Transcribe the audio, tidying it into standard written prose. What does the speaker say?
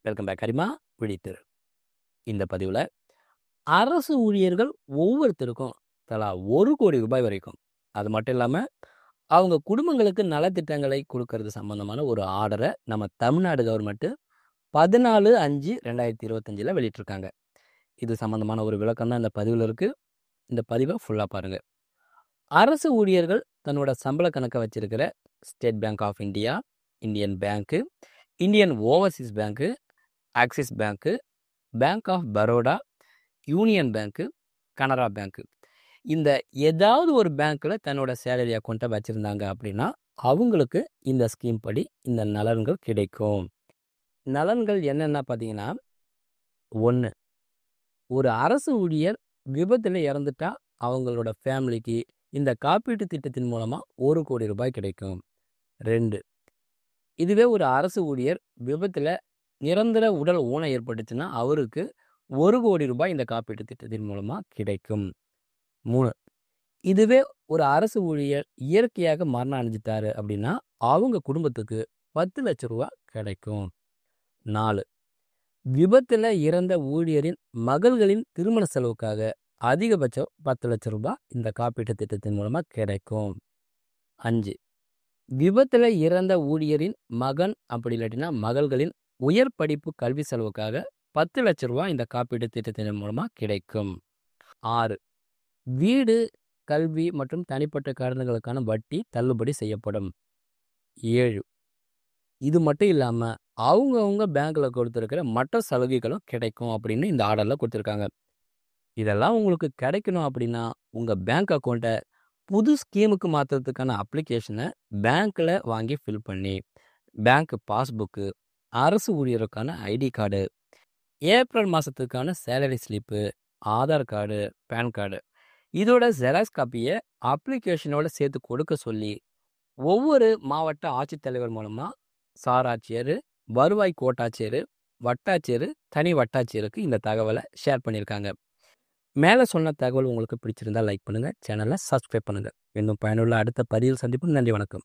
Welcome back கரிமா விழித்திரு. இந்த பதிவில் அரசு ஊழியர்கள் ஒவ்வொருத்தருக்கும் தலா ₹1,00,00,000 வரைக்கும், அது மட்டும் இல்லாமல் அவங்க குடும்பங்களுக்கு நலத்திட்டங்களை கொடுக்கறது சம்பந்தமான ஒரு ஆர்டரை நம்ம தமிழ்நாடு கவர்மெண்ட்டு 14/5/2025 வெளியிட்டிருக்காங்க. இது சம்பந்தமான ஒரு விளக்கம் தான் இந்த பதிவில் இருக்குது. இந்த பதிவை ஃபுல்லாக பாருங்கள். அரசு ஊழியர்கள் தன்னோட சம்பள கணக்கை வச்சிருக்கிற State Bank of India, Indian Bank, Indian Overseas Bank, Axis Bank, Bank of Baroda, Union Bank, Canara Bank, இந்த ஏதாவது ஒரு பேங்க்கில் தன்னோட சேலரி அக்கௌண்ட்டை வச்சுருந்தாங்க அப்படின்னா அவங்களுக்கு இந்த ஸ்கீம் படி இந்த நலன்கள் கிடைக்கும். நலன்கள் என்னென்ன பார்த்தீங்கன்னா, 1, ஒரு அரசு ஊழியர் விபத்தில் இறந்துட்டா அவங்களோட ஃபேமிலிக்கு இந்த காப்பீட்டு திட்டத்தின் மூலமாக ₹1,00,00,000 கிடைக்கும். 2, இதுவே ஒரு அரசு ஊழியர் விபத்தில் நிரந்தர உடல் ஊனம் ஏற்பட்டுச்சுன்னா அவருக்கு ₹1,00,00,000 இந்த காப்பீட்டு திட்டத்தின் மூலமாக கிடைக்கும். 3, இதுவே ஒரு அரசு ஊழியர் இயற்கையாக மரணம் அடைஞ்சிட்டாரு அப்படின்னா அவங்க குடும்பத்துக்கு ₹10,00,000 கிடைக்கும். 4, விபத்தில் இறந்த ஊழியரின் மகள்களின் திருமண செலவுக்காக அதிகபட்சம் ₹10,00,000 இந்த காப்பீட்டு திட்டத்தின் மூலமாக கிடைக்கும். 5, விபத்தில் இறந்த ஊழியரின் மகன் அப்படி இல்லாட்டினா மகள்களின் உயர் படிப்பு கல்வி செலவுக்காக ₹10,00,000 இந்த காப்பீட்டு திட்டத்தின் மூலமாக கிடைக்கும். 6, வீடு, கல்வி மற்றும் தனிப்பட்ட கடன்களுக்கான வட்டி தள்ளுபடி செய்யப்படும். 7, இது மட்டும் இல்லாமல் அவங்கவுங்க பேங்க்கில் கொடுத்துருக்கிற மற்ற சலுகைகளும் கிடைக்கும் அப்படின்னு இந்த ஆர்டரில் கொடுத்துருக்காங்க. இதெல்லாம் உங்களுக்கு கிடைக்கணும் அப்படின்னா உங்கள் பேங்க் அக்கௌண்ட்டை புது ஸ்கீமுக்கு மாற்றுறதுக்கான அப்ளிகேஷனை பேங்க்கில் வாங்கி ஃபில் பண்ணி, பேங்க் பாஸ்புக்கு, அரசு ஊழியருக்கான ஐடி கார்டு, ஏப்ரல் மாதத்துக்கான salary slip, Aadhaar card, PAN card, இதோட ஜெராக்ஸ் காப்பியை அப்ளிகேஷனோட சேர்த்து கொடுக்க சொல்லி ஒவ்வொரு மாவட்ட ஆட்சித்தலைவர் மூலமாக சார் ஆட்சியர், வருவாய் கோட்டாட்சியர், வட்டாட்சியர், தனி வட்டாட்சியருக்கு இந்த தகவலை ஷேர் பண்ணியிருக்காங்க. மேலே சொன்ன தகவல் உங்களுக்கு பிடிச்சிருந்தா லைக் பண்ணுங்கள், சேனலை சப்ஸ்கிரைப் பண்ணுங்கள். இன்னும் பயனுள்ள அடுத்த பதிவில் சந்திப்போம். நன்றி, வணக்கம்.